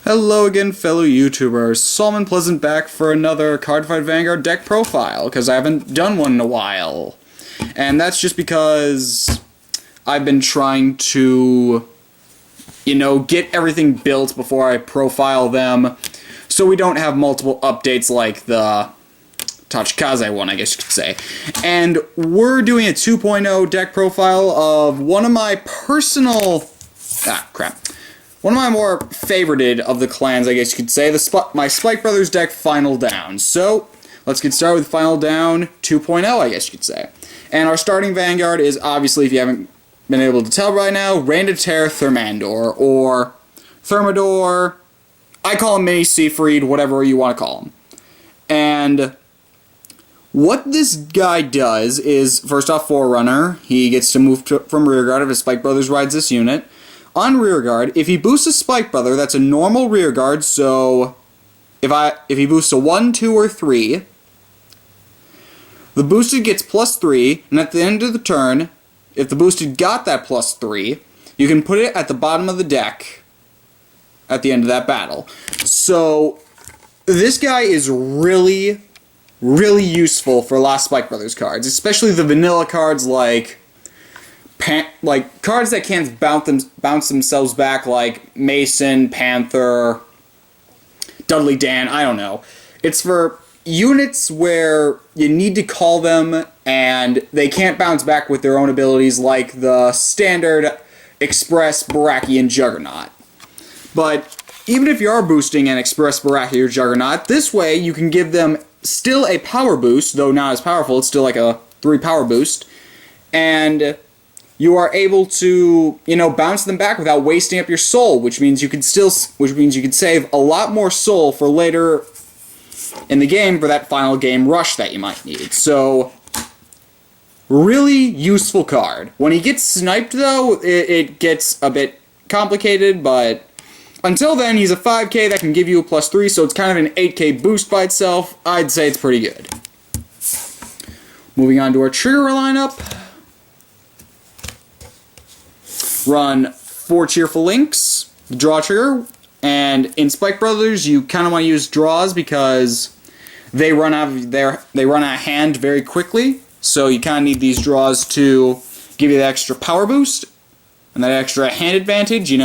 Hello again, fellow YouTubers. Solomon Pleasant back for another Cardfight Vanguard deck profile, because I haven't done one in a while. And that's just because I've been trying to, get everything built before I profile them, so we don't have multiple updates like the Tachikaze one, I guess you could say. And we're doing a 2.0 deck profile of one of my personal... one of my more favorited of the clans, I guess you could say, my Spike Brothers deck, Final Down. So, let's get started with Final Down 2.0, I guess you could say. And our starting Vanguard is, obviously, if you haven't been able to tell right now, Randater Thermandor, or Thermidor, I call him Mini Siegfried, whatever you want to call him. And what this guy does is, first off, Forerunner, he gets to move from rearguard if his Spike Brothers rides this unit. On rearguard, if he boosts a Spike Brother, that's a normal rearguard, so if he boosts a 1, 2, or 3, the boosted gets +3, and at the end of the turn, if the boosted got that +3, you can put it at the bottom of the deck at the end of that battle. So, this guy is really, really useful for Last Spike Brothers cards, especially the vanilla cards like cards that can't bounce themselves back, like Mason, Panther, Dudley Dan, I don't know. It's for units where you need to call them and they can't bounce back with their own abilities, like the standard Express, Baraki, and Juggernaut. But even if you are boosting an Express, Baraki, or Juggernaut, this way you can give them still a power boost, though not as powerful, it's still like a 3 power boost, and you are able to, bounce them back without wasting up your soul, which means you can save a lot more soul for later in the game for that final game rush that you might need. So, really useful card. When he gets sniped, though, it gets a bit complicated, but until then, he's a 5k that can give you a +3, so it's kind of an 8k boost by itself. I'd say it's pretty good. Moving on to our trigger lineup. Run 4 Cheerful Links, the draw trigger, and in Spike Brothers you kind of want to use draws because they run out of hand very quickly, so you kind of need these draws to give you the extra power boost and that extra hand advantage,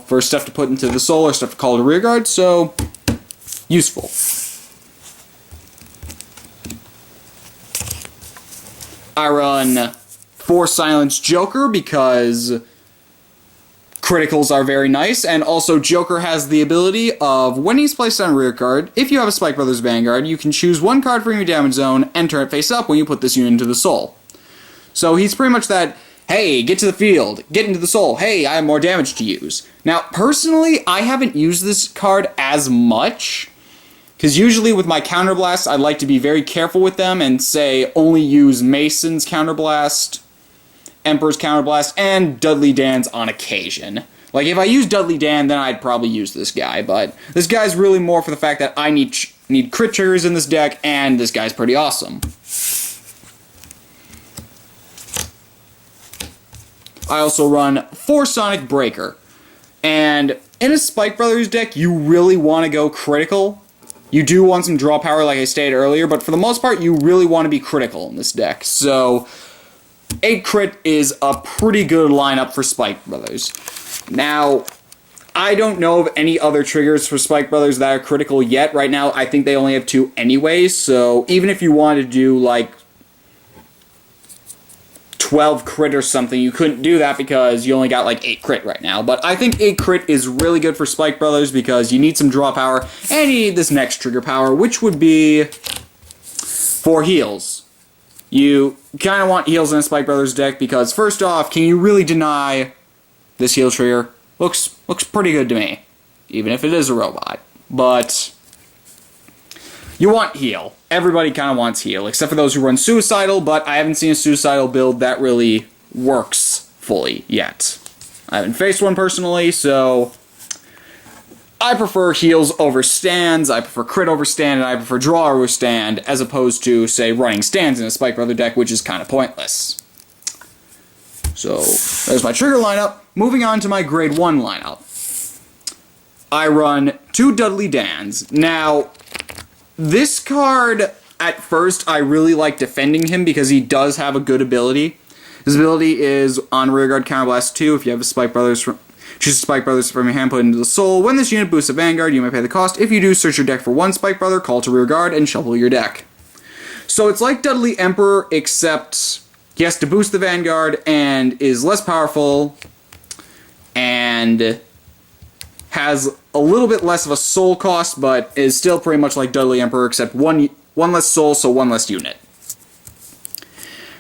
for stuff to put into the soul or stuff to call to rearguard, so useful. I run 4 Silence Joker because criticals are very nice, and also Joker has the ability of, when he's placed on rearguard, if you have a Spike Brothers Vanguard, you can choose 1 card from your damage zone and turn it face up when you put this unit into the soul. So he's pretty much that, hey, get to the field, get into the soul, hey, I have more damage to use. Now, personally, I haven't used this card as much, because usually with my Counterblast, I like to be very careful with them and say only use Mason's Counterblast, Emperor's Counterblast, and Dudley Dan's on occasion. Like, if I use Dudley Dan, then I'd probably use this guy, but this guy's really more for the fact that I need crit triggers in this deck, and this guy's pretty awesome. I also run 4 Sonic Breaker, and in a Spike Brothers deck, you really want to go critical. You do want some draw power, like I stated earlier, but for the most part, you really want to be critical in this deck, so 8 crit is a pretty good lineup for Spike Brothers. Now, I don't know of any other triggers for Spike Brothers that are critical yet. Right now, I think they only have 2 anyways, so even if you wanted to do, like, 12 crit or something, you couldn't do that because you only got, like, 8 crit right now. But I think 8 crit is really good for Spike Brothers because you need some draw power, and you need this next trigger power, which would be 4 heals. You kind of want heals in a Spike Brothers deck because, first off, can you really deny this heal trigger? Looks pretty good to me, even if it is a robot. But you want heal. Everybody kind of wants heal, except for those who run Suicidal, but I haven't seen a Suicidal build that really works fully yet. I haven't faced one personally, so I prefer heals over stands, I prefer crit over stand, and I prefer draw over stand, as opposed to, say, running stands in a Spike Brother deck, which is kind of pointless. So, there's my trigger lineup. Moving on to my grade 1 lineup. I run 2 Dudley Dans. Now, this card, at first, I really like defending him because he does have a good ability. His ability is on rearguard counterblast 2 if you have a Spike Brothers from... Choose Spike Brothers from your hand, put it into the soul. When this unit boosts a Vanguard, you may pay the cost. If you do, search your deck for 1 Spike Brother, call to rearguard, and shuffle your deck. So it's like Dudley Emperor, except he has to boost the Vanguard and is less powerful and has a little bit less of a soul cost, but is still pretty much like Dudley Emperor, except one less soul, so 1 less unit.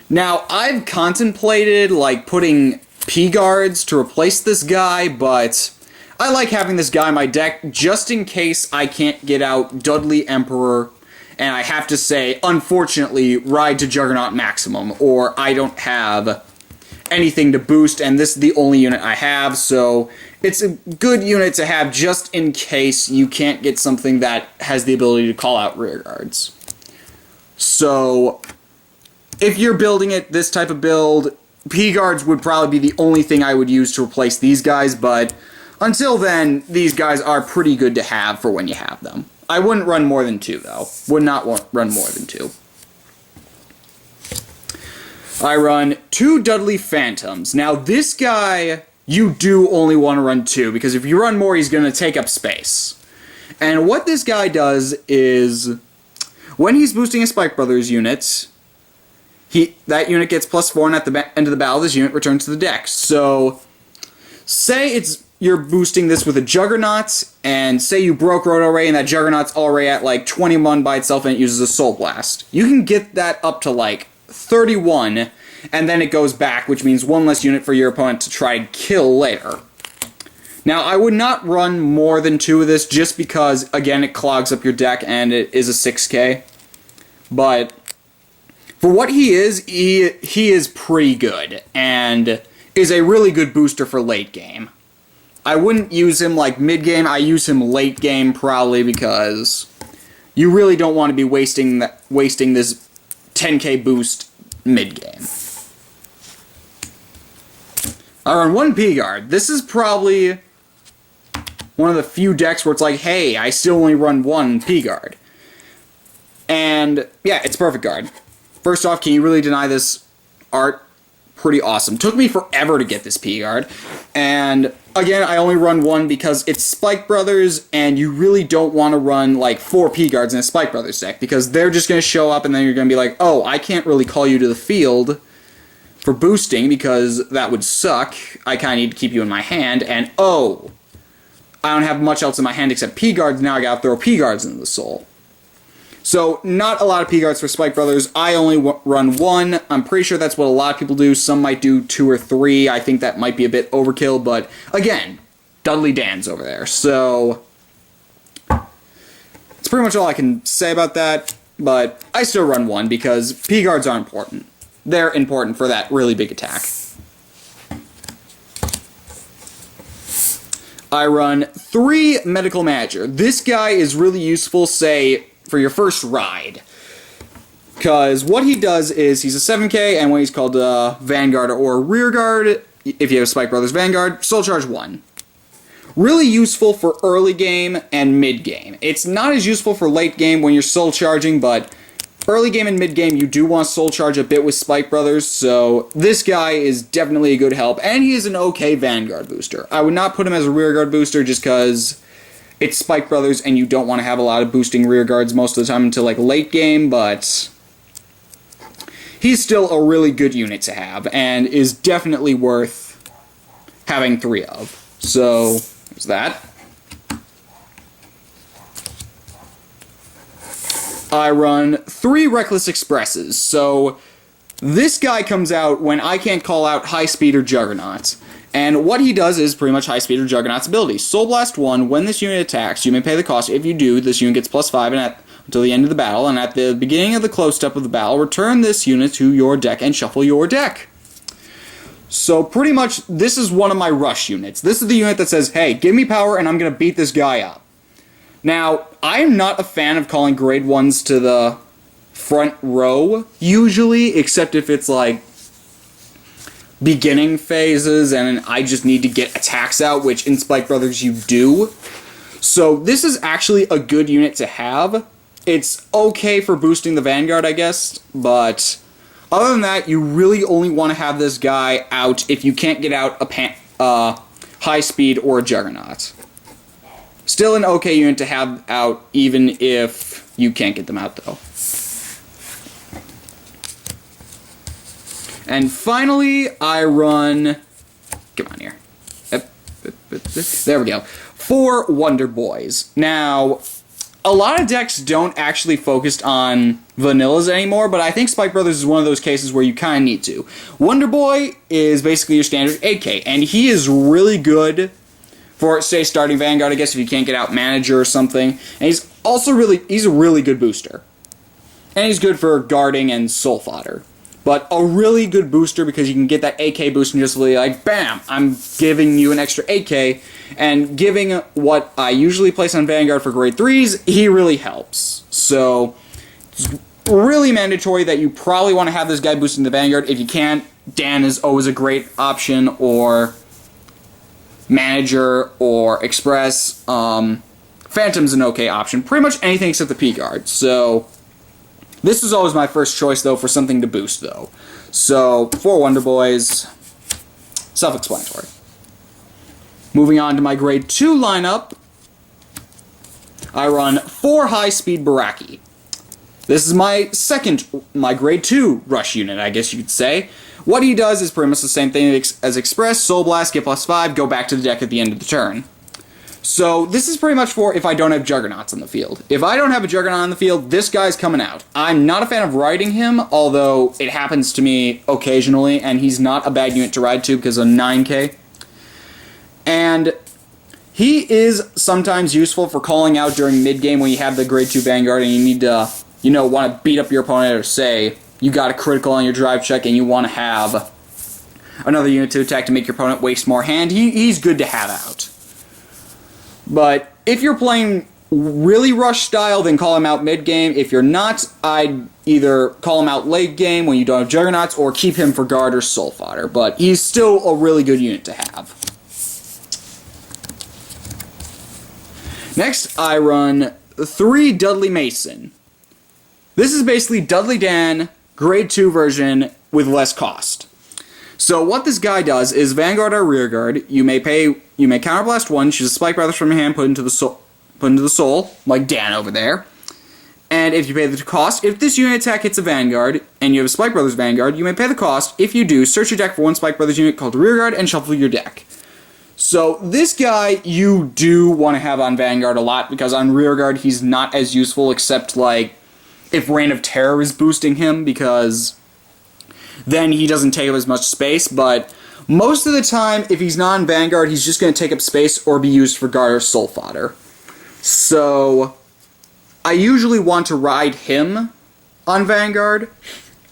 Now, I've contemplated like putting P-Guards to replace this guy, but I like having this guy in my deck just in case I can't get out Dudley Emperor, and I have to say, unfortunately, ride to Juggernaut maximum, or I don't have anything to boost, and this is the only unit I have, so it's a good unit to have just in case you can't get something that has the ability to call out rearguards. So, if you're building it, this type of build, P-Guards would probably be the only thing I would use to replace these guys, but until then, these guys are pretty good to have for when you have them. I wouldn't run more than 2, though. Would not run more than 2. I run 2 Dudley Phantoms. Now, this guy, you do only want to run 2, because if you run more, he's going to take up space. And what this guy does is, when he's boosting a Spike Brothers unit, that unit gets +4, and at the end of the battle, this unit returns to the deck. So, say you're boosting this with a Juggernaut, and say you broke Roto Ray, and that Juggernaut's already at like 21 by itself, and it uses a Soul Blast. You can get that up to like 31, and then it goes back, which means 1 less unit for your opponent to try and kill later. Now, I would not run more than 2 of this, just because, again, it clogs up your deck, and it is a 6k. But for what he is pretty good, and is a really good booster for late game. I wouldn't use him like mid game, I use him late game probably because you really don't want to be wasting this 10k boost mid game. I run 1 P-Guard. This is probably one of the few decks where it's like, hey, I still only run 1 P-Guard. And yeah, it's perfect guard. First off, can you really deny this art? Pretty awesome. Took me forever to get this P-Guard. And again, I only run 1 because it's Spike Brothers, and you really don't want to run like 4 P-Guards in a Spike Brothers deck, because they're just going to show up and then you're going to be like, oh, I can't really call you to the field for boosting because that would suck. I kind of need to keep you in my hand, and oh, I don't have much else in my hand except P-Guards, now I gotta throw P-Guards into the soul. So, not a lot of P-Guards for Spike Brothers. I only run 1. I'm pretty sure that's what a lot of people do. Some might do 2 or 3. I think that might be a bit overkill, but again, Dudley Dan's over there. So, that's pretty much all I can say about that, but I still run 1 because P-Guards are important. They're important for that really big attack. I run 3 Medical Manager. This guy is really useful, say, for your first ride. Because what he does is, he's a 7k, and when he's called Vanguard or Rearguard, if you have Spike Brothers Vanguard, Soul Charge 1. Really useful for early game and mid game. It's not as useful for late game when you're Soul Charging, but early game and mid game you do want to Soul Charge a bit with Spike Brothers, so this guy is definitely a good help, and he is an okay Vanguard booster. I would not put him as a Rearguard booster just because it's Spike Brothers, and you don't want to have a lot of boosting rear guards most of the time until like late game, but he's still a really good unit to have, and is definitely worth having 3 of. So, there's that. I run 3 Reckless Expresses, so this guy comes out when I can't call out High Speed or Juggernaut. And what he does is pretty much High Speed or Juggernaut's ability. Soul Blast 1, when this unit attacks, you may pay the cost. If you do, this unit gets +5 until the end of the battle, and at the beginning of the close step of the battle, return this unit to your deck and shuffle your deck. So pretty much, this is one of my rush units. This is the unit that says, hey, give me power and I'm going to beat this guy up. Now, I'm not a fan of calling grade 1s to the front row, usually, except if it's like beginning phases and I just need to get attacks out, which in Spike Brothers you do. So this is actually a good unit to have. It's okay for boosting the Vanguard, I guess, but other than that, you really only want to have this guy out if you can't get out a high speed or a Juggernaut. Still an okay unit to have out even if you can't get them out, though. And finally, I run... Come on here. There we go. 4 Wonder Boys. Now, a lot of decks don't actually focus on vanillas anymore, but I think Spike Brothers is one of those cases where you kind of need to. Wonder Boy is basically your standard 8K, and he is really good for, say, starting Vanguard, I guess, if you can't get out Manager or something. And he's also he's a really good booster. And he's good for guarding and soul fodder. But a really good booster because you can get that AK boost and just really like, bam, I'm giving you an extra AK. And giving what I usually place on Vanguard for grade 3s, he really helps. So, it's really mandatory that you probably want to have this guy boosting the Vanguard. If you can't, Dan is always a great option, or Manager, or Express. Phantom's an okay option. Pretty much anything except the P-Guard. So, this was always my first choice, though, for something to boost, though. So, 4 Wonder Boys, self-explanatory. Moving on to my grade 2 lineup, I run 4 high-speed Baraki. This is my grade 2 rush unit, I guess you could say. What he does is pretty much the same thing as Express, Soul Blast, get +5, go back to the deck at the end of the turn. So, this is pretty much for if I don't have Juggernauts on the field. If I don't have a Juggernaut on the field, this guy's coming out. I'm not a fan of riding him, although it happens to me occasionally, and he's not a bad unit to ride to because of 9K. And he is sometimes useful for calling out during mid-game when you have the grade 2 Vanguard and you need to, want to beat up your opponent, or say you got a critical on your drive check and you want to have another unit to attack to make your opponent waste more hand. He's good to have out. But if you're playing really rush style, then call him out mid-game. If you're not, I'd either call him out late game when you don't have Juggernauts, or keep him for guard or soul fodder. But he's still a really good unit to have. Next, I run 3 Dudley Mason. This is basically Dudley Dan, grade 2 version with less cost. So what this guy does is Vanguard or Rearguard, you may counterblast 1, choose a Spike Brothers from your hand, put into the soul, like Dan over there. And if you pay the cost, if this unit attack hits a Vanguard, and you have a Spike Brothers Vanguard, you may pay the cost. If you do, search your deck for 1 Spike Brothers unit called Rearguard and shuffle your deck. So this guy you do want to have on Vanguard a lot, because on Rearguard he's not as useful, except like if Reign of Terror is boosting him, because then he doesn't take up as much space. But most of the time, if he's not on Vanguard, he's just going to take up space or be used for guard or soul fodder. So I usually want to ride him on Vanguard.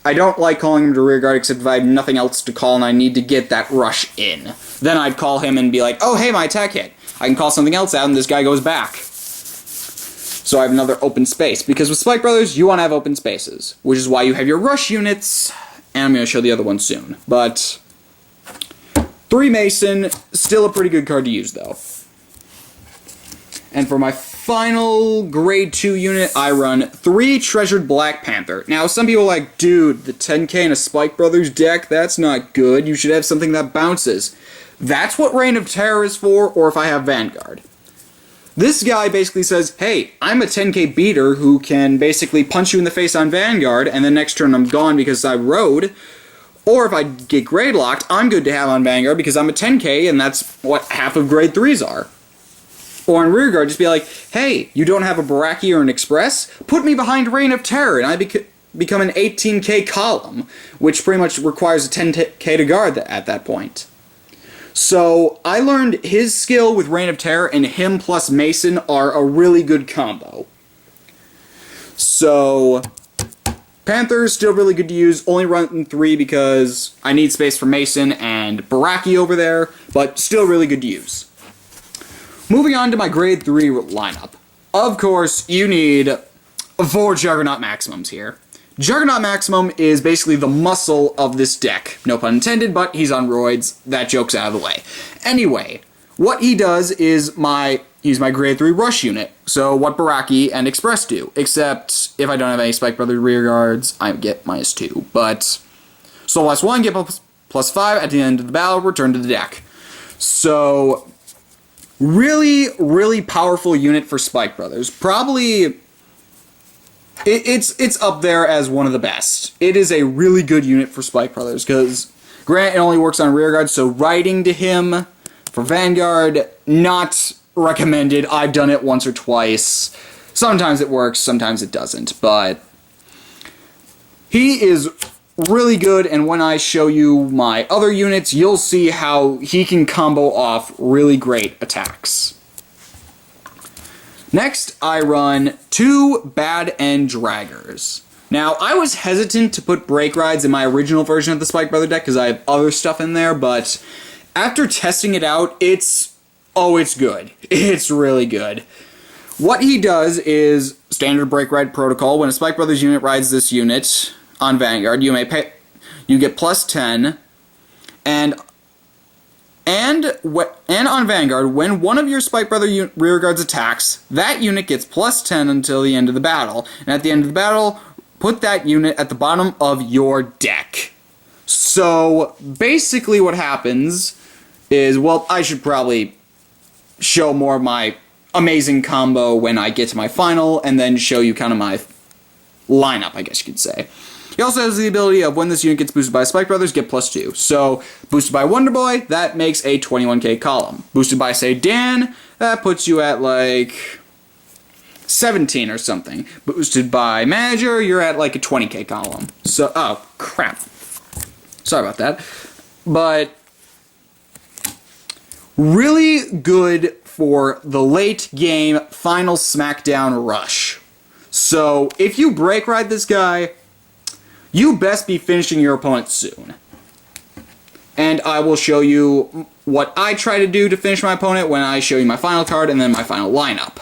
I don't like calling him to Rearguard, except if I have nothing else to call and I need to get that rush in. Then I'd call him and be like, oh, hey, my attack hit. I can call something else out and this guy goes back. So I have another open space. Because with Spike Brothers, you want to have open spaces, which is why you have your rush units, and I'm going to show the other one soon. But 3 Mason, still a pretty good card to use, though. And for my final grade 2 unit, I run 3 Treasured Black Panther. Now, some people are like, dude, the 10k in a Spike Brothers deck, that's not good. You should have something that bounces. That's what Reign of Terror is for, or if I have Vanguard. This guy basically says, hey, I'm a 10k beater who can basically punch you in the face on Vanguard, and then next turn I'm gone because I rode. Or if I get grade locked, I'm good to have on Vanguard because I'm a 10k, and that's what half of grade 3s are. Or on Rearguard, just be like, hey, you don't have a Baraki or an Express? Put me behind Reign of Terror, and I become an 18k column, which pretty much requires a 10k to guard at that point. So, I learned his skill with Reign of Terror, and him plus Mason are a really good combo. So, Panther is still really good to use, only run 3 because I need space for Mason and Baraki over there, but still really good to use. Moving on to my grade 3 lineup. Of course, you need 4 Juggernaut Maximums here. Juggernaut Maximum is basically the muscle of this deck. No pun intended, but he's on roids. That joke's out of the way. Anyway, what he does is my use my grade 3 rush unit. So what Baraki and Express do. Except if I don't have any Spike Brother rear guards, I get -2. But Soul Blast 1, get +5 at the end of the battle, return to the deck. So really, really powerful unit for Spike Brothers. Probably it's up there as one of the best. It is a really good unit for Spike Brothers because granted it only works on rear guard, so riding to him for Vanguard, not recommended. I've done it once or twice. Sometimes it works, sometimes it doesn't, but he is really good, and when I show you my other units, you'll see how he can combo off really great attacks. Next, I run 2 Bad End Draggers. Now, I was hesitant to put Break Rides in my original version of the Spike Brother deck because I have other stuff in there, but after testing it out, it's good. It's really good. What he does is standard Break Ride protocol. When a Spike Brothers unit rides this unit on Vanguard, you get +10, and on Vanguard, when one of your Spike Brother rear guards attacks, that unit gets +10 until the end of the battle. And at the end of the battle, put that unit at the bottom of your deck. So basically what happens is, well, I should probably show more of my amazing combo when I get to my final, and then show you kind of my lineup, I guess you could say. He also has the ability of when this unit gets boosted by Spike Brothers, get +2. So, boosted by Wonder Boy, that makes a 21k column. Boosted by, say, Dan, that puts you at, like, 17 or something. Boosted by Manager, you're at, like, a 20k column. So, oh, crap. Sorry about that. But really good for the late game final SmackDown rush. So, if you break ride this guy, you best be finishing your opponent soon. And I will show you what I try to do to finish my opponent when I show you my final card and then my final lineup.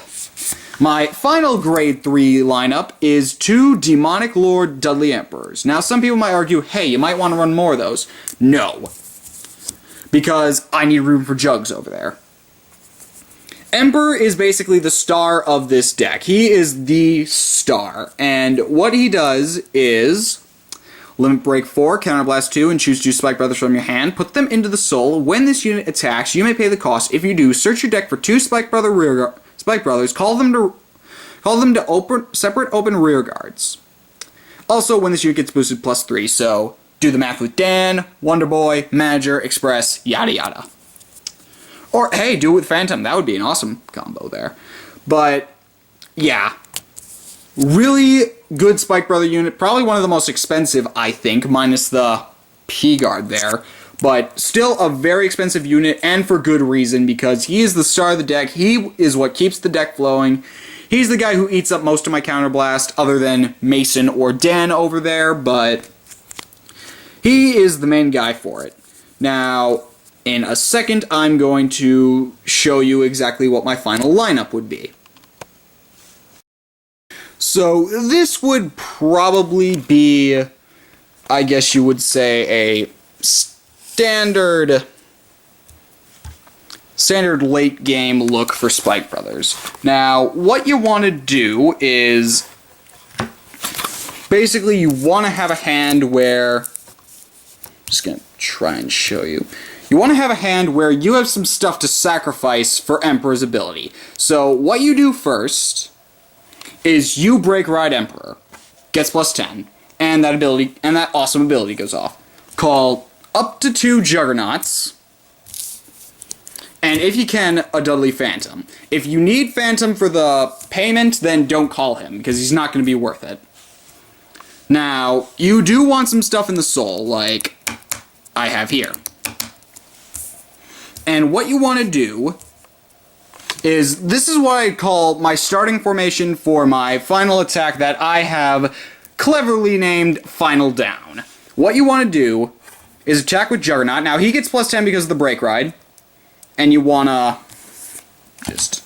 My final grade 3 lineup is 2 Demonic Lord Dudley Emperors. Now, some people might argue, hey, you might want to run more of those. No. Because I need room for Jugs over there. Emperor is basically the star of this deck. He is the star. And what he does is limit break 4, counterblast 2, and choose 2 Spike Brothers from your hand. Put them into the soul. When this unit attacks, you may pay the cost. If you do, search your deck for 2 Spike Brothers. Call them to open separate open rear guards. Also, when this unit gets boosted, +3. So do the math with Dan, Wonder Boy, Manager, Express, yada yada. Or hey, do it with Phantom. That would be an awesome combo there. But yeah, really good Spike Brother unit. Probably one of the most expensive, I think, minus the P-Guard there. But still a very expensive unit, and for good reason, because he is the star of the deck. He is what keeps the deck flowing. He's the guy who eats up most of my counterblast, other than Mason or Dan over there, but he is the main guy for it. Now, in a second, I'm going to show you exactly what my final lineup would be. So this would probably be, I guess you would say, a standard late game look for Spike Brothers. Now, what you want to do is basically you want to have a hand where, I'm just going to try and show you. You want to have a hand where you have some stuff to sacrifice for Emperor's ability. So what you do first is you break ride Emperor, gets +10, and that awesome ability goes off. Call up to 2 Juggernauts, and if you can, a Dudley Phantom. If you need Phantom for the payment, then don't call him, because he's not going to be worth it. Now, you do want some stuff in the soul, like I have here. And what you want to do is, this is what I call my starting formation for my final attack that I have cleverly named Final Down. What you want to do is attack with Juggernaut. Now, he gets +10 because of the break ride. And you want to just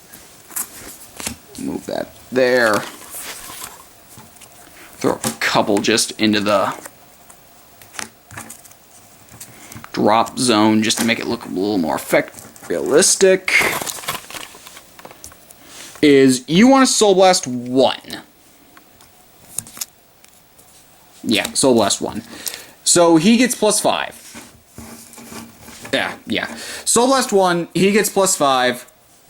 move that there. Throw a couple just into the drop zone just to make it look a little more realistic. is you want to Soul Blast 1. Yeah, Soul Blast 1. So he gets +5. Yeah. Soul Blast 1, he gets +5,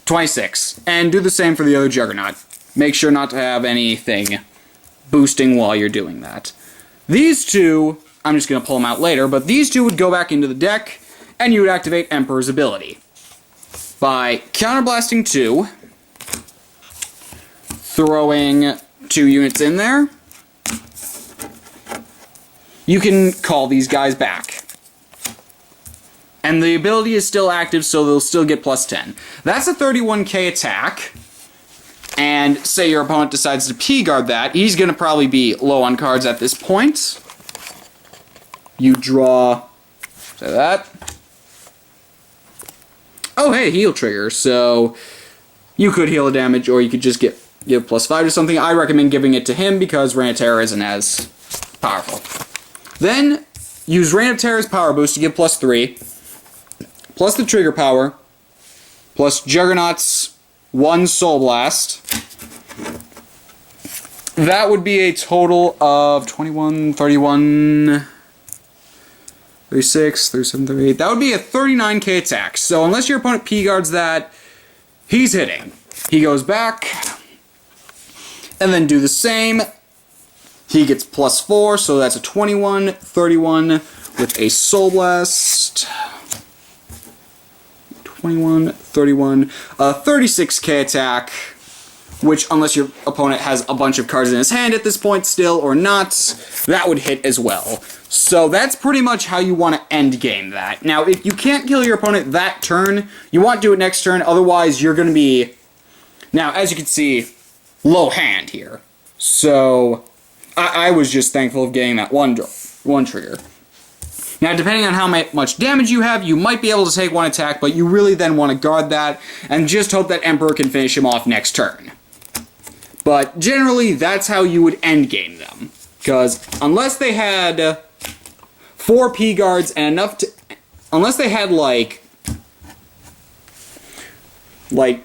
26. And do the same for the other Juggernaut. Make sure not to have anything boosting while you're doing that. These two, I'm just going to pull them out later, but these two would go back into the deck, and you would activate Emperor's ability. By counterblasting 2, throwing 2 units in there, you can call these guys back. And the ability is still active, so they'll still get +10. That's a 31k attack. And say your opponent decides to P-guard that, he's going to probably be low on cards at this point. You draw... say that. Oh, hey, heal trigger. So you could heal the damage, or you could just give +5 to something. I recommend giving it to him because Reign of Terror isn't as powerful. Then use Reign of Terror's power boost to give +3, plus the trigger power, plus Juggernaut's 1 Soul Blast. That would be a total of 21, 31, 36, 37, 38. That would be a 39k attack. So unless your opponent P-guards that, he's hitting. He goes back, and then do the same. He gets +4, so that's a 21, 31 with a Soul Blast. 21, 31, 36k attack, which, unless your opponent has a bunch of cards in his hand at this point still or not, that would hit as well. So that's pretty much how you want to end game that. Now, if you can't kill your opponent that turn, you want to do it next turn, otherwise you're going to be... Now, as you can see, low hand here. So I was just thankful of getting that one trigger. Now, depending on how much damage you have, you might be able to take 1 attack, but you really then want to guard that, and just hope that Emperor can finish him off next turn. But generally, that's how you would endgame them. Because unless they had 4 P-guards and enough to... Unless they had, like,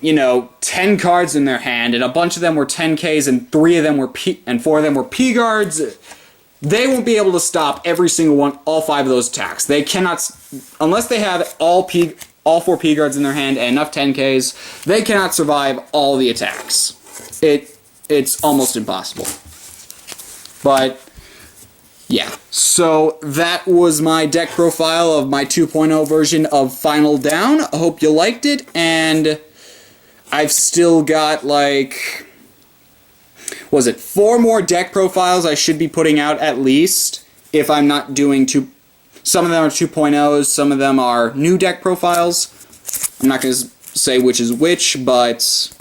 you know, 10 cards in their hand, and a bunch of them were 10Ks, and 3 of them were and 4 of them were P-guards... They won't be able to stop every single one, all 5 of those attacks. They cannot, unless they have all 4 P-guards in their hand and enough 10Ks, they cannot survive all the attacks. It's almost impossible. But, yeah. So, that was my deck profile of my 2.0 version of Final Down. I hope you liked it, and I've still got, like... Was it 4 more deck profiles I should be putting out at least, if I'm not doing some of them are 2.0s, some of them are new deck profiles. I'm not going to say which is which, but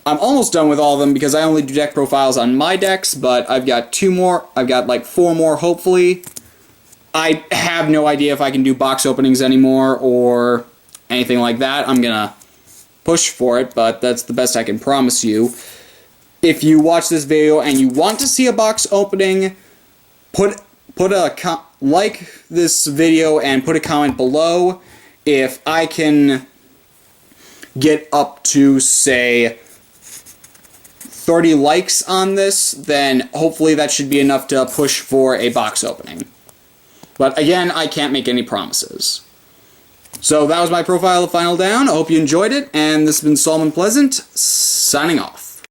I'm almost done with all of them because I only do deck profiles on my decks, but I've got 2 more, I've got like 4 more hopefully. I have no idea if I can do box openings anymore or anything like that. I'm going to push for it, but that's the best I can promise you. If you watch this video and you want to see a box opening, like this video and put a comment below. If I can get up to, say, 30 likes on this, then hopefully that should be enough to push for a box opening. But again, I can't make any promises. So that was my profile of Final Down. I hope you enjoyed it, and this has been Solomon Pleasant, signing off.